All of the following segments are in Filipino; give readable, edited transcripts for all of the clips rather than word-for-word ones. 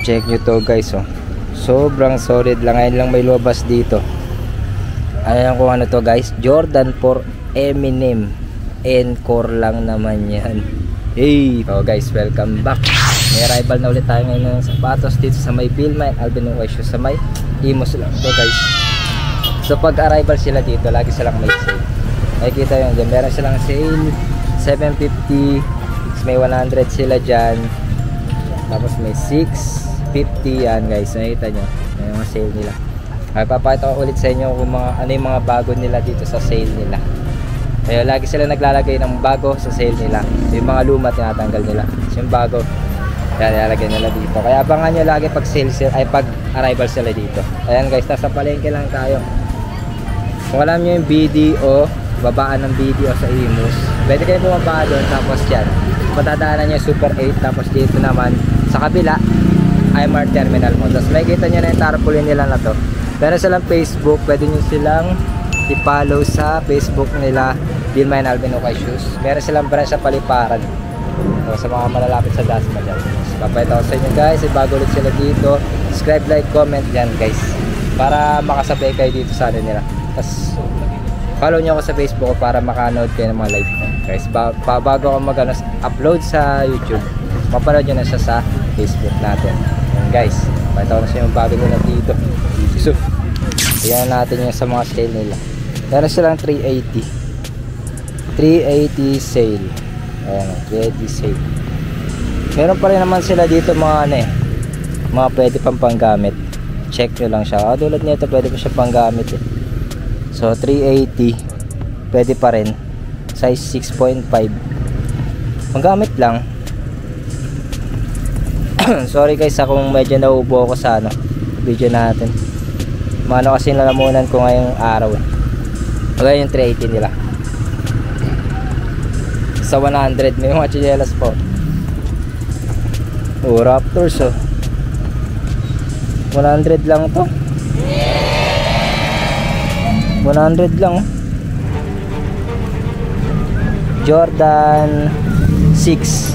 Check nyo to guys, oh. Sobrang solid lang. Ngayon lang may lumabas dito. Ayan kung ano to guys, Jordan 4 Eminem Encore lang naman yan. Hey, so guys, welcome back. May arrival na ulit tayo ngayon ng sapatos dito sa may Vilma and Alvin Nuez sa may Imos lang to guys. So pag arrival sila dito, lagi silang may sale. Nakikita yun dyan, meron silang sale 750, may 100 sila dyan, tapos may 650 yan guys. Nakikita nyo may mga sale nila. Ay, papakita ko ulit sa inyo kung ano yung mga bago nila dito sa sale nila. Kaya lagi sila naglalagay ng bago sa sale nila. Yung mga luma tinatanggal nila. So, yung bago yan nilalagay nila dito. Kaya abangan nyo lagi pag sale ay pag arrival sila dito. Ayan guys, nasa palengke lang tayo. Kung alam nyo yung BDO, babaan ng BDO sa Imus, pwede kayo bumaba doon. Tapos yan, matadaanan nyo Super 8. Tapos dito naman sa kabila IMR Terminal mo. Tapos may kita nyo na yung tarpaulin nila na to. Meron silang Facebook, pwede nyo silang i-follow sa Facebook nila, Vilma and Alvin Nuez Shoes. Meron silang branch sa Paliparan, so, sa mga malalapit sa Dasma dyan. So, papayta ko sa inyo guys, bago ulit sila dito. Subscribe, like, comment dyan guys, para makasabay kayo dito sa ano nila. Tapos follow nyo ako sa Facebook para makanood kayo ng mga live ko guys. Bago ako mag-upload sa YouTube, mapanood nyo na siya sa Facebook natin. Yan guys, papayta ko na sa inyo bago nila dito. So, tingnan natin yung sa mga sale nila. Meron silang 380 sale. Ayan, 380 sale. Meron pa rin naman sila dito mga ano eh, mga pwede pang panggamit. Check nyo lang siya. Tulad nito pwede pa siya panggamit eh. So 380 pwede pa rin. Size 6.5, panggamit lang. Sorry guys kung medyo nauubo ako sa ano video natin. Mano kasi nalamunan ko ngayong araw eh. Okay, yung 380 nila. Sa 100 may mga chinelas po. Oh, Raptors oh. 100 lang to. 100 lang oh. Jordan 6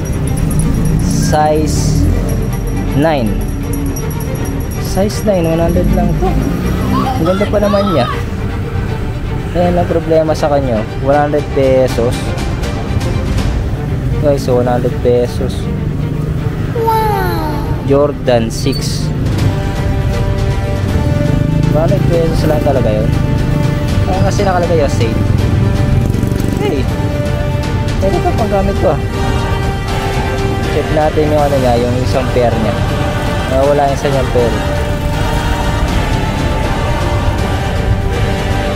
size 9. Size 9, 100 lang to. Ang ganda pa naman niya. Ayan ang problema sa kanya, 100 pesos guys. So 100 pesos. Wow. Jordan 6, 100 pesos lang talaga yun. Kasi nakalagay yung sale. Hey, pwede pa pang gamit ko. Check natin yung ano niya, yung isang pair niya. Wala yung isa niyang pair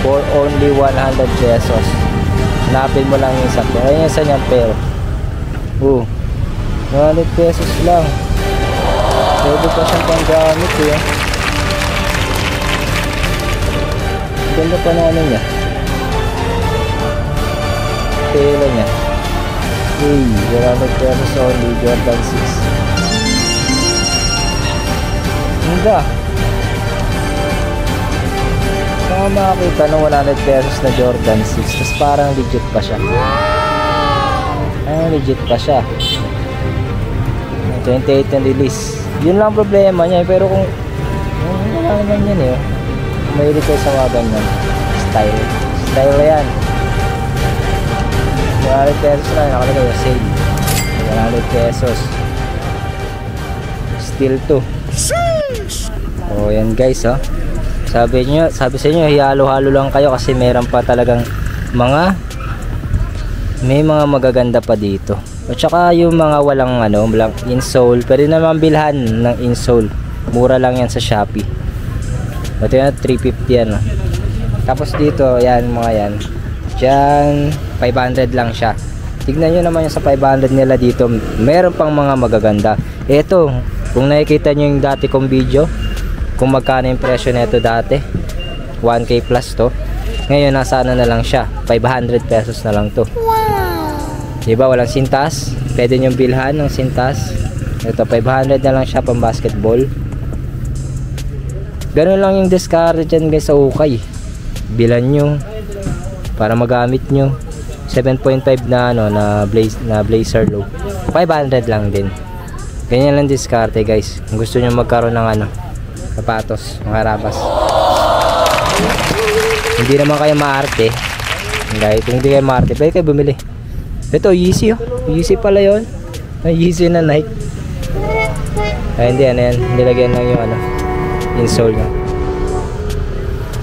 for only 100 pesos. Hanapin mo lang yung isa. Ayun yung isa niyang pair. 100 pesos lang. Pwede pa siyang panggamit eh. Ganda pa na ano niya, tela niya. 100 pesos only, Jordan 6. Ganda. Saka makakita ng 100 pesos na Jordan 6. Tapos parang legit pa siya. Legit pa siya. 28 na release. Yun lang problema niya. Pero kung wala naman yan eh. Mahilig kayo sa mga ganyan style yan. 100 pesos lang nakalagay yung sale. 100 pesos still to. Oh yan guys oh. Sabi sa inyo halo-halo lang kayo kasi meron pa talagang may mga magaganda pa dito. At saka yung mga walang insole, pwede naman bilhan ng insole. Mura lang yan sa Shopee. Ito yan 350 ano. Tapos dito yan mga yan dyan 500 lang siya. Tignan nyo naman yung sa 500 nila dito, meron pang mga magaganda. Ito kung nakikita nyo yung dati kong video kung magkano yung presyo nito dati, 1k plus to. Ngayon nasa ano na lang siya, 500 pesos na lang to. Wow. Diba walang sintas, pwede nyo bilhan ng sintas. Ito 500 na lang siya pang basketball. Ganun lang yung discard dyan guys sa ukay. Bilan nyo para magamit nyo. 7.5 na ano na blazer low, 500 lang din. Ganyan lang diskarte guys. Kung gusto nyo magkaroon ng ano, sapatos, mga rabas. Hindi naman kayo maarte. Kahit hindi kayo maarte, pwede kayo bumili. Ito, Yeezy oh. Yeezy pala yun. Yeezy na Nike. Ay hindi, ano yan. Nilagyan lang yung ano, insole nya.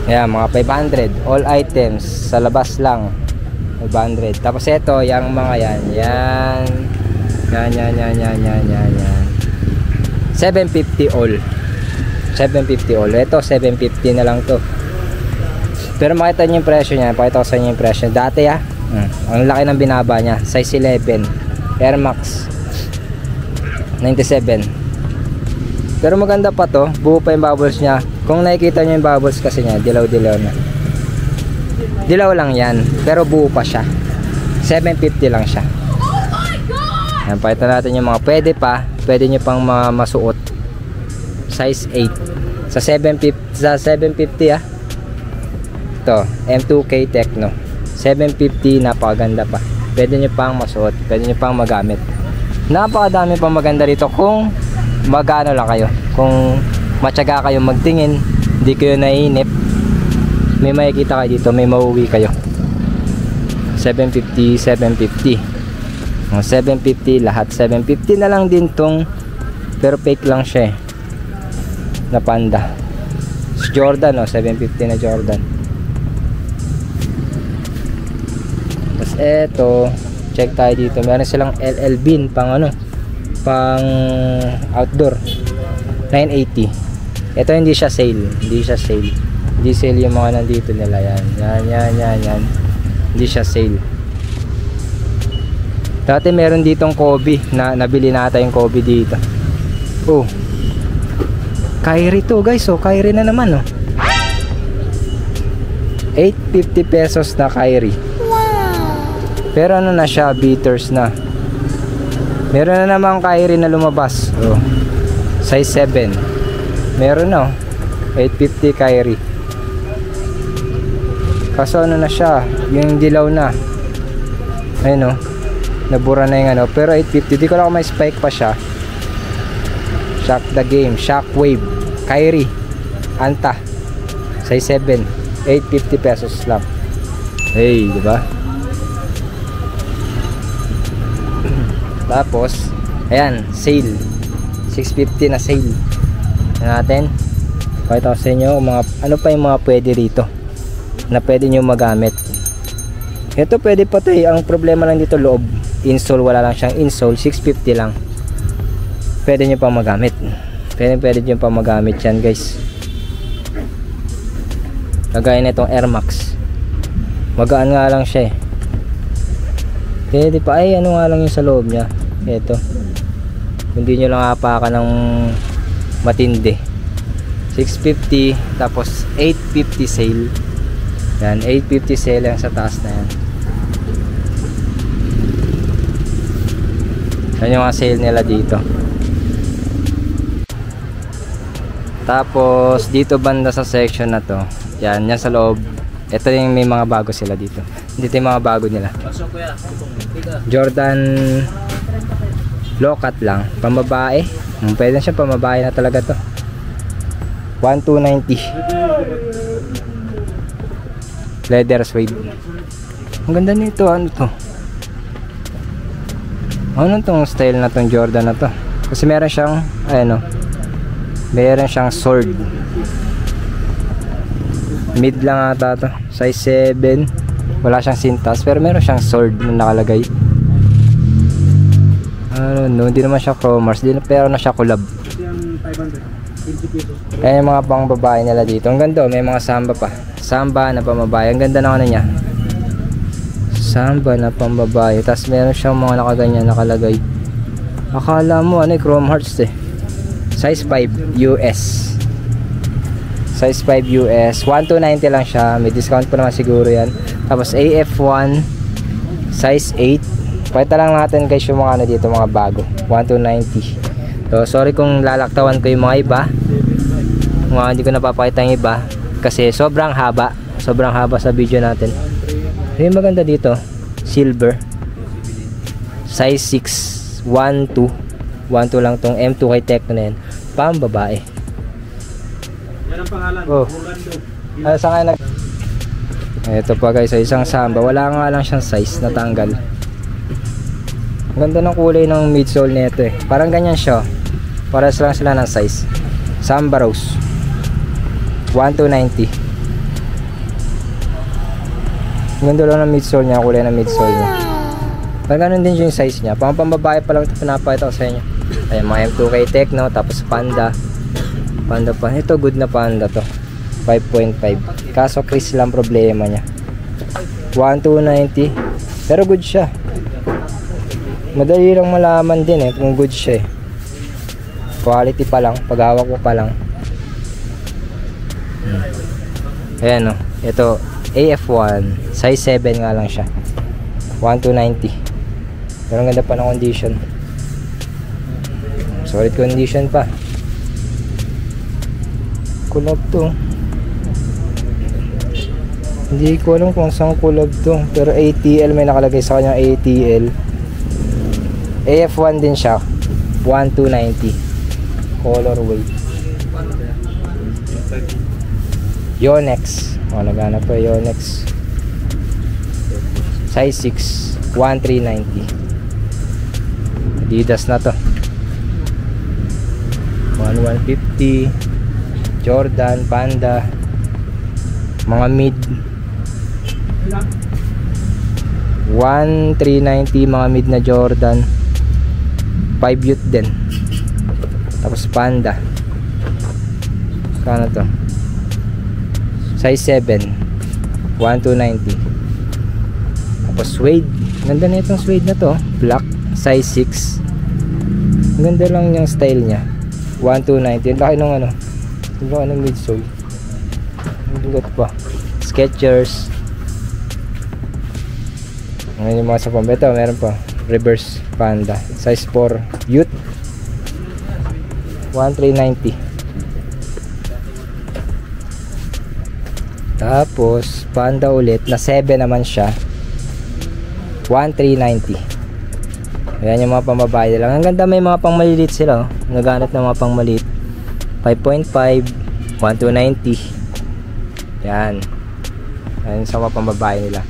Ayan, mga 500. All items, sa labas lang. 500. Tapos ito, yung mga yan. Yan. Yan. 750 all. 750 all. Ito, 750 na lang to. Pero makita nyo yung presyo nya. Pakita ko sa inyo yung presyo. Dati ang laki ng binaba nya. Size 11. Air Max 97. Pero maganda pa to. Buo pa yung bubbles nya. Kung nakikita nyo yung bubbles kasi nya, dilaw-dilaw na. Dilaw lang yan. Pero buo pa siya. 750 lang siya. Yan, pakita natin yung mga pwede pa. Pwede nyo pang masuot. Size 8. Sa 750 ito, M2K Tecno 750, napakaganda pa. Pwede nyo pang masuot. Pwede nyo pang magamit. Napakadami pang maganda rito kung magano lang kayo. Kung matyaga kayo magtingin, hindi kayo naiinip, may makikita kayo dito, may mauwi kayo. 750, 750 lahat. 750 na lang din tong, pero fake lang siya na Panda. Jordan 750 na Jordan. Tapos eto, check tayo dito. Meron silang LL Bean pang pang outdoor 980. Ito hindi siya sale. Hindi sale yung mga nandito nila. Yan. Hindi siya sale. Dati meron ditong Kobe na nabili nata yung Kobe dito. Oh, Kyrie to guys. Kyrie na naman 850 pesos na Kyrie. Pero ano na siya, beaters na. Meron na naman Kyrie na lumabas. Size 7. Meron 850 Kyrie. Kaso ano na siya, yung dilaw na. Ayun nabura na yung pero 850. Di ko lang may spike pa siya. Shock the game, Shockwave Kyrie Anta size 7, 850 pesos lang. Hey, diba? Tapos ayan, sale 650 na sale na natin. Pakita ko sa inyo ano pa yung mga pwede rito na pwede nyo magamit. Ito pwede pa to ang problema lang dito loob, insole, wala lang siyang insole. 650 lang, pwede nyo pang magamit. Pwede nyo pang magamit yan guys. Kagaya na itong Air Max, magaan nga lang siya pwede pa. Ay ano nga lang yung sa loob nya. Ito, hindi nyo lang hapakan ng matindi. 650 tapos 850 sale. Yan, 850 sale yan sa taas na yan. Yan yung mga sale nila dito. Tapos dito banda sa section na to, yan sa loob. Ito yung may mga bago sila dito. Dito yung mga bago nila. Jordan low cut lang, pambabae. Pwede na siya pambabae na talaga to. 1290 leather suede. Ang ganda nito. Ano to? Ano tong style na tong Jordan na to? Kasi meron siyang meron siyang sword. Mid lang ata to, size 7. Wala siyang sintas pero meron siyang sword na nakalagay. Hindi naman siya Chromars, pero na siya collab. Kaya yung mga pang babae nila dito. Ang ganda, may mga samba pa. Samba na pambabae. Ang ganda na niya. Samba na pambabae. Tapos meron siyang mga nakaganyan nakalagay. Akala mo Chrome Hearts Size 5 US. Size 5 US. 1290 lang siya. May discount pa naman siguro yan. Tapos AF1 size 8. Pakita lang natin guys yung mga dito, mga bago. 1290. So sorry kung lalaktawan ko yung mga iba. Hindi ko napapakita yung iba kasi sobrang haba sa video natin. Yung maganda dito, silver, size 6, 1, 2. 1.2 lang tong M2K Tecno na yan. Pambabae. Yan ang pangalan. Oh. Ano sa kanya? Ito pa guys, isang Samba. Wala nga lang siyang size, natanggal. Ang ganda ng kulay ng midsole nito eh. Parang ganyan siya. Paras lang sila ng size. Samba Rose. 1,290. Ang ganda lang ng midsole niya, kulay ng midsole niya. Parang ganun din yung size niya. Pambabae pa lang ito, pinapakita ko sa inyo. Ayan, mga M2K Tecno, tapos Panda. Panda pa. Ito good na Panda to. 5.5. Kaso crease lang problema niya. 1,290. Pero good siya. Madali lang malaman din eh kung good siya eh. Quality pa lang, paghawak ko pa lang. Ayan o. Ito AF1. Size 7 nga lang siya. 1,290. Pero ang ganda pa ng condition. Solid condition pa. Kulab to. Hindi ko alam kung saan kulab to. Pero ATL, may nakalagay sa kanya ATL. AF1 din siya. 1,290. Colorway. Yonex. Nagana pa Yonex. Size 6. 1,390. Adidas na to. 1,150. Jordan, Panda. Mga mid. 1,390 mga mid na Jordan. 5 youth din. Tapos Panda. Kano to? Size 7. 1,290. Tapos suede. Ganda na itong suede na to. Black. Size 6. Ganda lang yung style niya. 1,290. Ang laki nung ano. Ang laki ng midsole. Ang bigat pa. Skechers. Ngayon yung mga sa pambeto. Meron pa. Reverse Panda. Size 4. Youth. 1,390. Tapos Panda ulit na 7 naman siya. 1,390. Ayan yung mga pambabae lang. Ang ganda, may mga pang malilit sila oh. Naganap ng mga pang maliit. 5.5. 1,290. Yan. Ayan sa mga pambabae nila.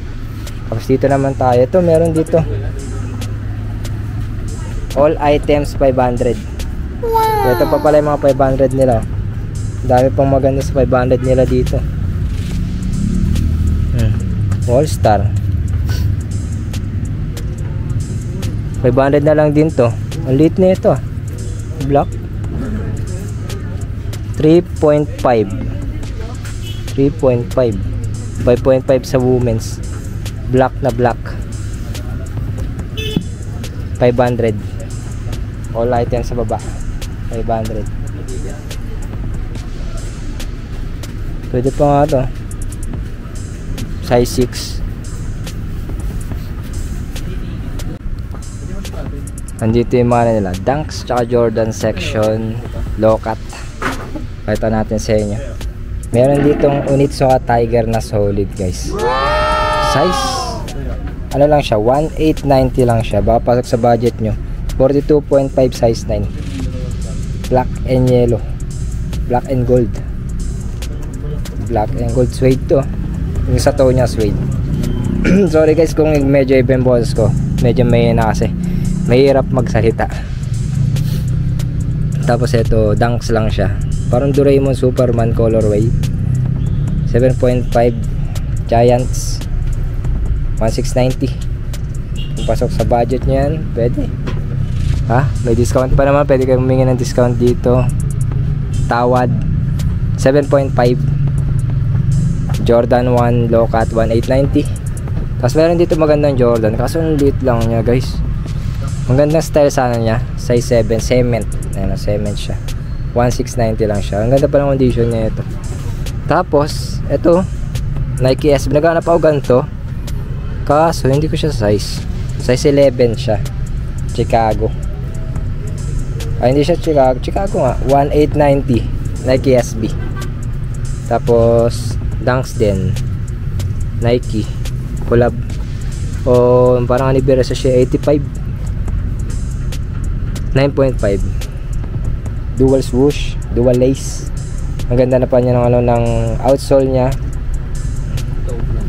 Tapos dito naman tayo. Ito meron dito. All items 500. Wow. Ito pa pala yung mga 500 nila. Dami pang maganda sa 500 nila dito. All Star. 500 na lang din to. Ang liit na ito. Black. 3.5. 3.5. 5.5 sa women's. Black na black. 500. All items sa baba. 500. Pwede pa nga to. Size 6. Andito yung mga nila. Dunks tsaka Jordan section. Low cut. Pakita natin sa inyo. Meron ditong Onitsuka Tiger na solid guys. Size ano lang siya, 1,890 lang siya. Baka pasok sa budget nyo. 42.5 size 9. Black and yellow. Black and gold. Black and gold suede to. Yung sa toe niya suede. Sorry guys kung medyo iba yung boses ko. Medyo may na kasi. Mahirap magsalita. Tapos ito, Dunks lang siya. Parang Doraemon Superman colorway. 7.5 Giants. 1,690. Kung pasok sa budget nyo yan, pwede. Ha? May discount pa naman. Pwede kayo humingi ng discount dito. Tawad 7.5. Jordan 1 low cut 1,890. Tapos meron dito magandang Jordan. Kaso ang liit lang niya guys. Magandang style sana niya. Size 7. Cement. Ayan, cement siya. 1,690 lang siya. Ang ganda pa ng condition niya ito. Tapos ito Nike SB. Naghanap ako ganito. Kaso hindi ko siya size. Size 11 siya. Chicago. Ay hindi siya Chicago. Chicago nga. 1,890. Nike SB. Tapos Dunks din. Nike. Collab. O parang anniversary siya 85. 9.5. Dual swoosh, dual lace. Ang ganda na pa niya ng ano, ng outsole niya.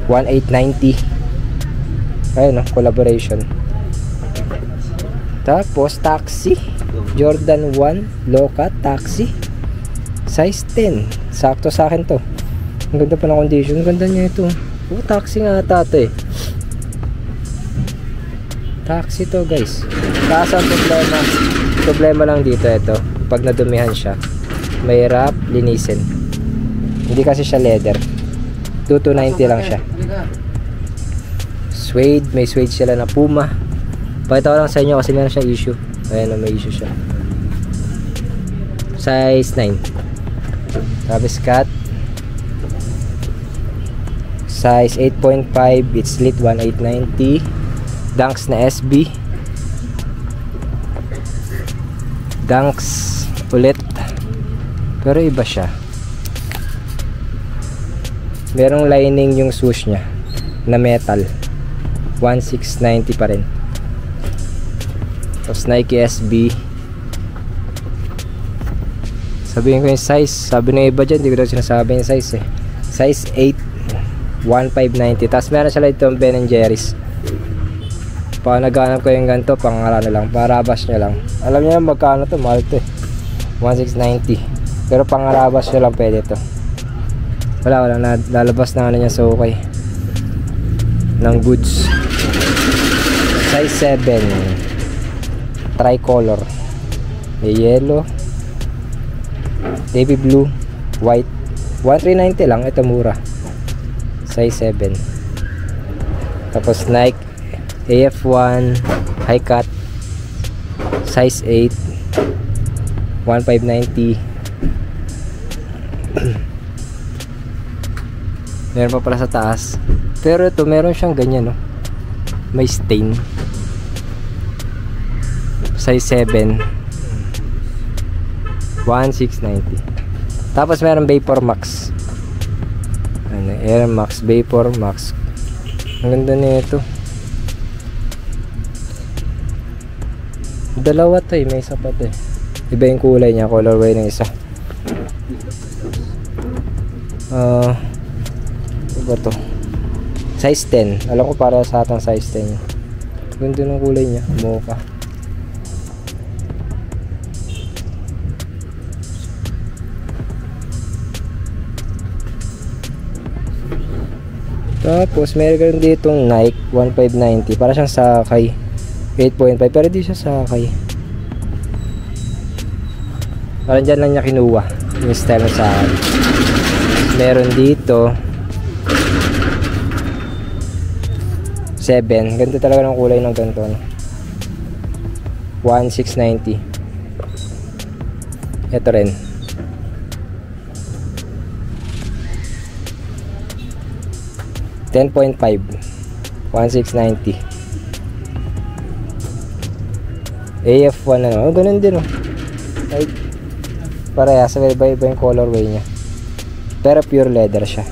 1890. Ayun, no, collaboration. Tapos taxi, Jordan 1 low cut taxi, size 10. Sakto sa akin to. Ang ganda pa ng condition. Ang ganda niya ito. Oh, taxi nga ata ito eh. Taxi to guys. Kaso ang problema lang dito ito, pag nadumihan siya, mahirap linisin. Hindi kasi siya leather. 2290 lang siya. Suede, may suede sila na Puma. Pakita ko lang sa inyo kasi meron siya issue. Ayan, may issue siya. Size 9. Travis Scott. Size 8.5. It's lit 1890. Dunks na SB. Dunks ulit. Pero iba siya. Merong lining yung swoosh nya na metal. 1690 pa rin. Tapos Nike SB. Sabihin ko yung size. Sabi ng iba dyan, hindi ko daw sinasabi yung size eh. Size 8, 1590. Tapos meron sila itong Ben & Jerry's. Pag naghanap ko yung ganito, pangarano lang, parabas nyo lang. Alam nyo lang magkano to, mahal to eh. 1690. Pero pangarabas nyo lang pwede to. Wala, lalabas na ano niya sa okay ng goods. Size 7. Tricolor. May yellow, navy blue, white. 1390 lang, ito mura. Size 7. Tapos Nike AF1 high cut, size 8, 1590. Meron pa pala sa taas, pero ito meron siyang ganyan, no? May stain. Size 7, 1690. Tapos meron Vapor Max. Ano, Air Max, Vapor Max. Ang ganda nito. Dalawa to eh, may isa pa to eh. Iba yung kulay niya, colorway ng isa. Iba to. Size 10. Alam ko para sa atang size 10. Ganda ng kulay niya, mocha. Tapos meron ditong Nike 1590. Para siyang Sakay 8.5, pero di siya Sakay. Parang dyan lang niya kinuha yung style sa akin. Meron dito 7. Ganito talaga ng kulay ng ganito, no? 1690. Ito rin. $10.5, 1690. AF1 na naman. Ganun din, oh. Ay, parehas. Iba yung colorway nya. Pero pure leather siya.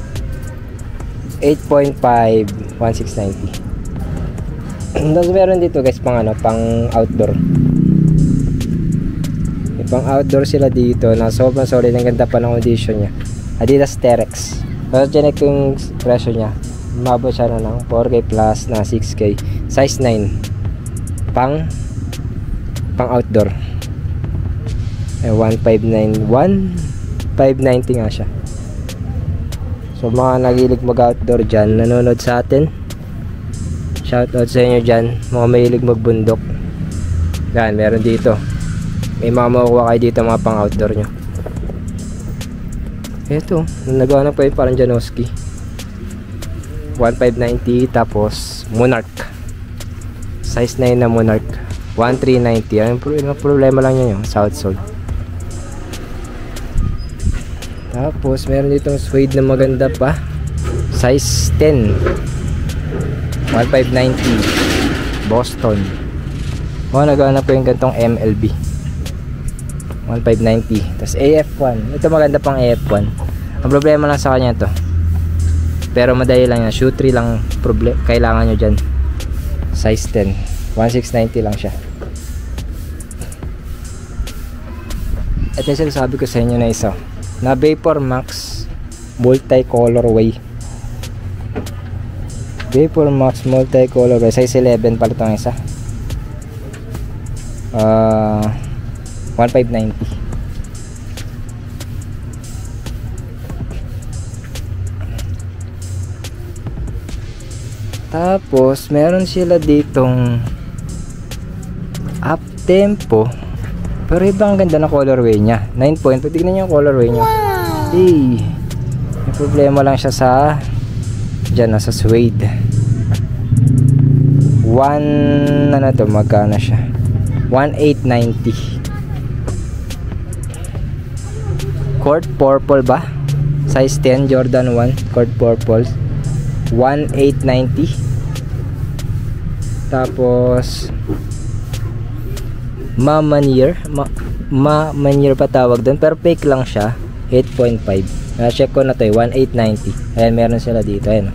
8.5, 1690. Tapos meron dito guys pang ano, pang outdoor. May pang outdoor sila dito na sobrang solid. Ang ganda pa ng condition nya. Adidas Terex. Pero dyan yung presyo nya. Mabot siya na ng 4K plus na 6K. Size 9. Pang outdoor. 1590 nga siya. So mga nagilig mag outdoor dyan, nanonood sa atin, shoutout sa inyo dyan. Mga mahilig magbundok, yan, meron dito. May mga makukuha kayo dito, mga pang outdoor nyo. Eto, naghanap pa yun parang Janoski 1590. Tapos Monarch size 9 na Monarch 1390. Ang problema lang yan yung South Soul. Tapos meron ditong suede na maganda pa, size 10, 1590 Boston. Naghanap ko yung gantong MLB 1590. Tapos AF1. Ito maganda pang AF1. Ang problema lang sa kanya to, pero madali lang yan, shoe 3 lang kailangan nyo dyan. Size 10, 1690 lang siya. ito yung sinasabi ko sa inyo na isa na Vapor Max multi-colorway. Vapor Max multi-colorway, size 11 pala itong isa. 1590. Tapos meron sila ditong up tempo, pero ibang ganda na colorway niya. 9 point, tignan niyo yung colorway niya. Hey, may problema lang siya sa dyan, sa suede. Ano to, magkano siya? 1890. Court purple ba? Size 10, Jordan 1 court purple, 1890. Tapos Manier pa tawag doon, pero fake lang siya, 8.5. Check ko na to, 1890. Ayan, meron sila dito. Ayan,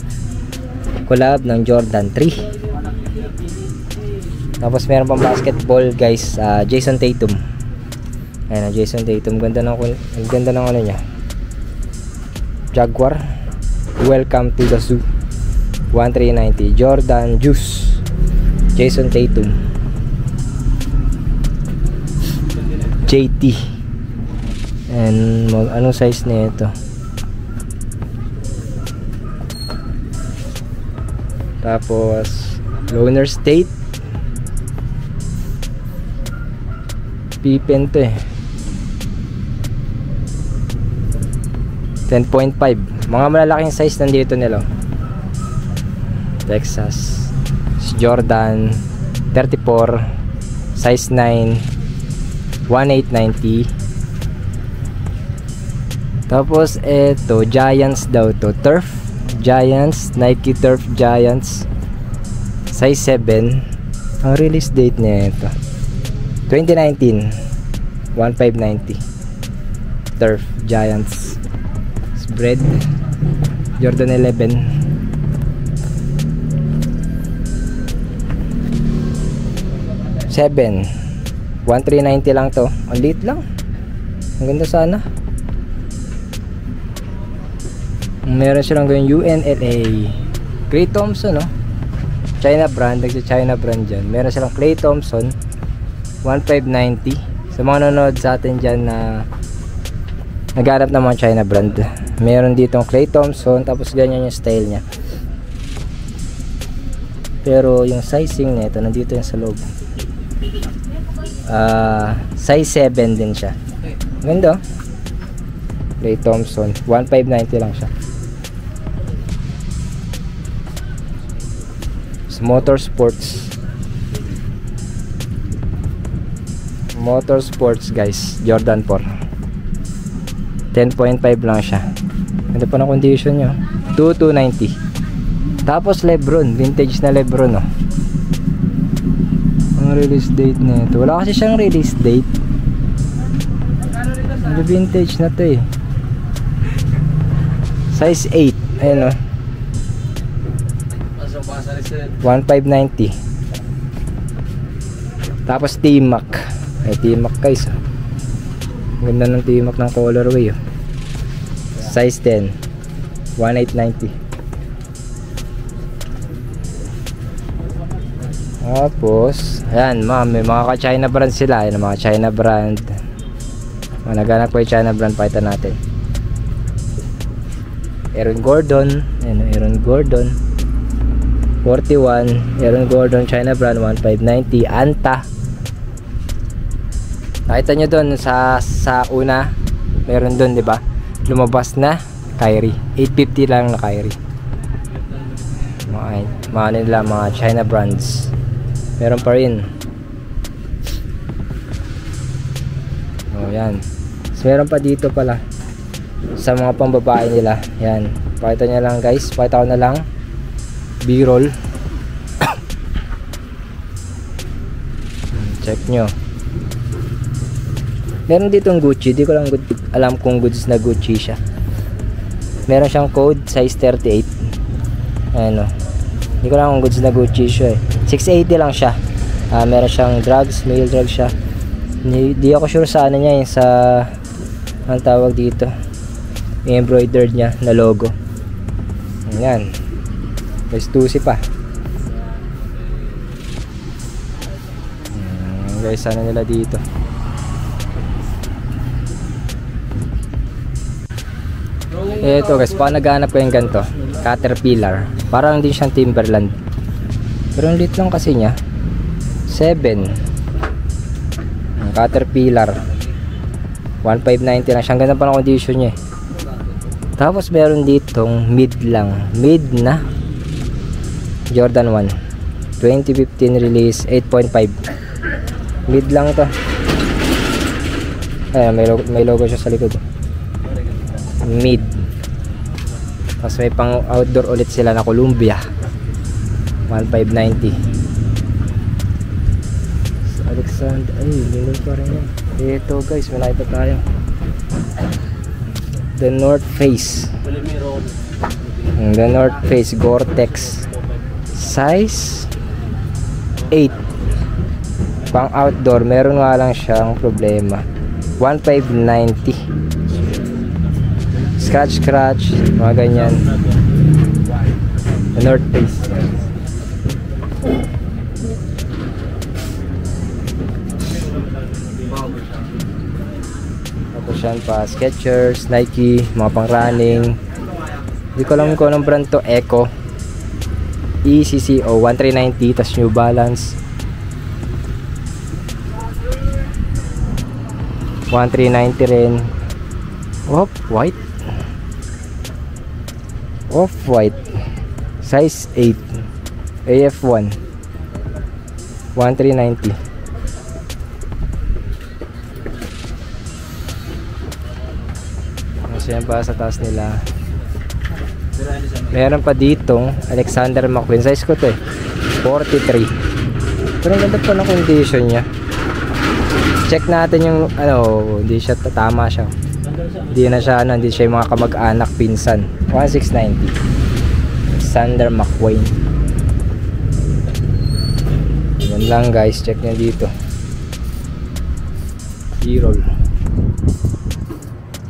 collab ng Jordan 3. Tapos meron pang basketball guys, Jason Tatum. Ayan, Jason Tatum, ganda ng ano niya, Jaguar, welcome to the zoo, 1390. Jordan Juice, Jason Tatum, JT. And anong size na ito? Tapos Loner State, Pippen to 10.5. Mga malalaking size nandito nila. Texas Jordan 34 size 9, 1890. Tapos eto, Giants daw to, Turf Giants, Nike Turf Giants, size 7. Ang release date niya ito 2019, 1590. Turf Giants spread, Jordan 11. $7, 1390 lang to. Ang liit lang, ang ganda sana. Meron silang gawin UNLA, Klay Thompson, no? China brand, nagsa-China brand dyan. Meron silang Klay Thompson 1590. Sa mga nanonood sa atin dyan na naghanap ng mga China brand, meron ditong Klay Thompson, tapos ganyan yung style nya. Pero yung sizing nito, nandito yung sa loob. Size 7 din siya. Ganda. Klay Thompson 1590 lang siya. Motorsports guys, Jordan 4 10.5 lang siya. Ganda pa ng condition nyo, 2290. Tapos Lebron, vintage na Lebron, no? Ang release date na ito, wala kasi siyang release date. Vintage na to eh. Size 8, ayun, no? 1590. Tapos T-Mac. T-Mac guys, ganda ng T-Mac ng colorway, oh. Size 10, 1890. Tapos ayan, may mga ka-China brand sila. Ayan, mga China brand. Naghanap ko yung China brand, pakita natin. Aaron Gordon, ayan, Aaron Gordon 41, Aaron Gordon China brand 1590. Anta, nakita nyo doon sa una, meron doon, di ba? Lumabas na Kyrie, 850 lang na Kyrie. Mga nila, mga China brands, meron pa rin. Oh, yan. So, meron pa dito pala sa mga pambabae nila. Yan, pakita nyo lang guys, pakita ko na lang B-roll. Check nyo. Meron ditong Gucci, di ko lang alam kung goods na Gucci siya. Meron siyang code, size 38. Ayan, o. Di ko lang kung goods na Gucci siya eh. 680 lang siya. Meron siyang drugs, male drugs siya. Di ako sure sa ano niya, yung sa ang tawag dito, yung embroidered niya na logo. Ayan, may stussy pa. Guys, ano nila dito, ito guys, pa naghanap ko yung ganito, Caterpillar. Parang din siyang Timberland, pero ang lit lang kasi niya. 7 Caterpillar, 1590 lang siya. Ang ganda pa ng condition niya eh. Tapos meron ditong mid lang, mid na Jordan 1 2015 release, 8.5. Mid lang to. Ayan, may logo siya sa likod. Mid. Tapos may pang outdoor ulit sila na Columbia, 1590. Alexander, ay, lingol pa rin yan. Ito guys, may nakita tayo, The North Face. The North Face Gore-Tex, size 8, pang outdoor. Meron nga lang siyang problema, 1590. Scratch, mga ganyan. The North Face. Tapos yan pa, Skechers, Nike, mga pang running. Hindi ko alam kung anong brand to. Echo ECCO 1390. Tapos New Balance 1390 rin. Off-white size 8 AF1 1390. So yan pa sa taas nila. Meron pa ditong Alexander McQueen. Size ko to eh, 43. Pero ang ganda pa ng condition nya. Check natin yung ano, hindi siya tama siya. Hindi na siya ano, hindi siya yung mga kamag-anak pinsan. 1690 Alexander McQueen. Yan lang guys, check nyo dito. E-roll.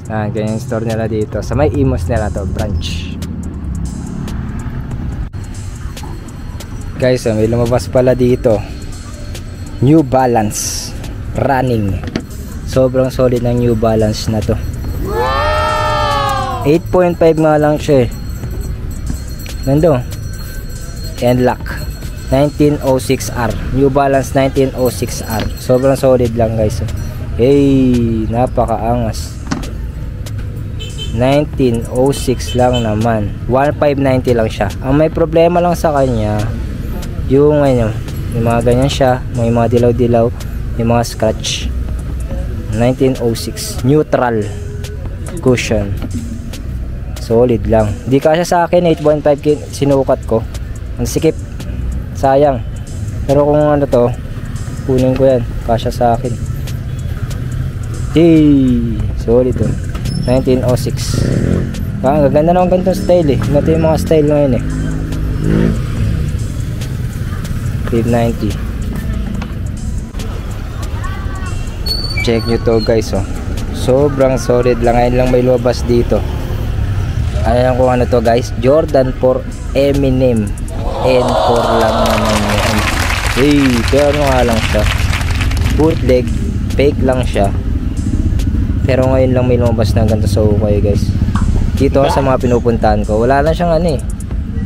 Ganyan yung store nila dito. Sa may Imos nila to, branch. Guys, may lumabas pala dito, New Balance running. Sobrang solid ng New Balance na to. 8.5 nga lang siya eh. Nando, N-Lock 1906R, New Balance 1906R. Sobrang solid lang guys. Hey, napakaangas. 1906 lang naman, 1590 lang siya. Ang may problema lang sa kanya, yung ano, yung mga ganyan siya, may mga dilaw-dilaw, yung mga scratch. 1906 neutral cushion, solid lang. Di kasya sa akin, 8.5 sinukat ko, ang sikip, sayang. Pero kung ano to, kunin ko yan, kasya sa akin. Hey, solid to. 1906. Ang ganda naman ganitong style eh. Ito yung mga style ngayon eh. 590. Check nyo to guys oh. Sobrang solid lang. Ngayon lang may lumabas dito. Ayan kung ano to guys, Jordan 4 Eminem N4 lang naman yan. Hey, pero nga lang siya, bootleg, fake lang siya. Pero ngayon lang may lumabas na ganito sa ukay guys. Dito sa mga pinupuntahan ko, wala lang siyang ano eh,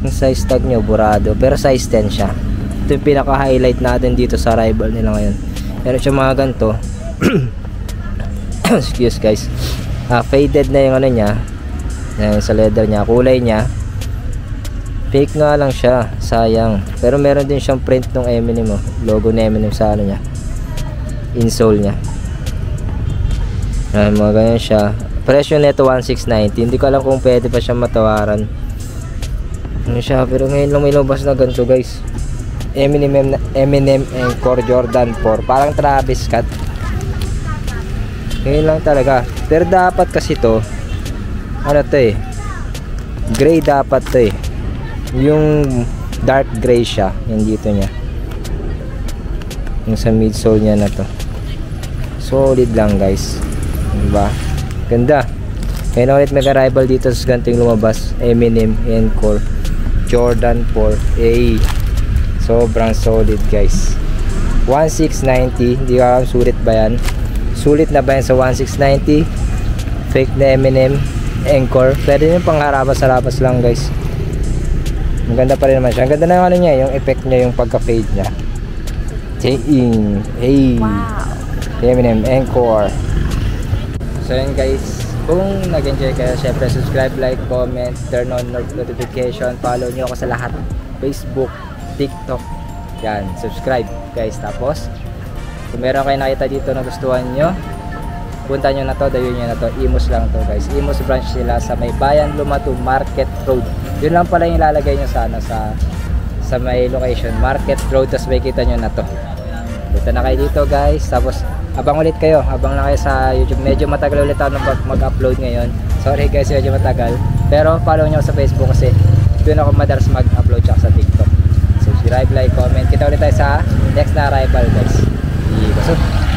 yung size tag nyo burado, pero size 10 siya. Ito yung pinaka highlight natin dito sa arrival nila ngayon. Pero siya mga ganito excuse guys, faded na yung ano niya, yung sa leather niya, kulay niya fake nga lang siya, sayang. Pero meron din siyang print ng Eminem oh, logo ni Eminem sa ano niya, insole niya. Mga ganyan siya. Presyo nito 1690. Hindi ko alam kung pwede pa siya matawaran. Ano siya, pero ngayon lang may lumabas na ganito guys. Eminem Encore Jordan 4. Parang Travis Scott. Ngayon lang talaga. Pero dapat kasi to, ano to eh, gray dapat to eh. Yung dark gray siya. Yung dito niya, yung sa midsole niya na to. Solid lang guys, diba? Ganda. Ngayon ulit may arrival dito sa ganting lumabas, Eminem Encore Jordan 4A. Sobrang solid guys. 1690, hindi ko alam sulit ba yan. Sulit na ba yan sa 1690? Fake na Eminem Encore. Pwede yung pangharabas-harabas lang guys. Maganda pa rin naman siya. Ang ganda na yung ano niya, yung effect niya, yung pagka-fade niya. Hey. Wow. Eminem Encore. So yun guys, kung nag-enjoy kayo, syempre subscribe, like, comment, turn on notification, follow nyo ako sa lahat, Facebook, TikTok, yan, subscribe guys. Tapos kung meron kayo nakita dito na gustuhan nyo, punta nyo na to, dayun nyo na to. Imus lang to guys, Imus branch sila sa may Bayan Lumato Market Road. Yun lang pala yung ilalagay nyo sa may location, Market Road. Tapos may kita nyo na to. Punta na kayo dito guys. Tapos abang ulit kayo, abang na kayo sa YouTube. Medyo matagal ulit ako mag-upload ngayon, sorry guys, medyo matagal. Pero follow nyo sa Facebook kasi doon ako madalas mag-upload, tsaka sa TikTok. Subscribe, like, comment. Kita ulit tayo sa next na arrival guys. Ikasot.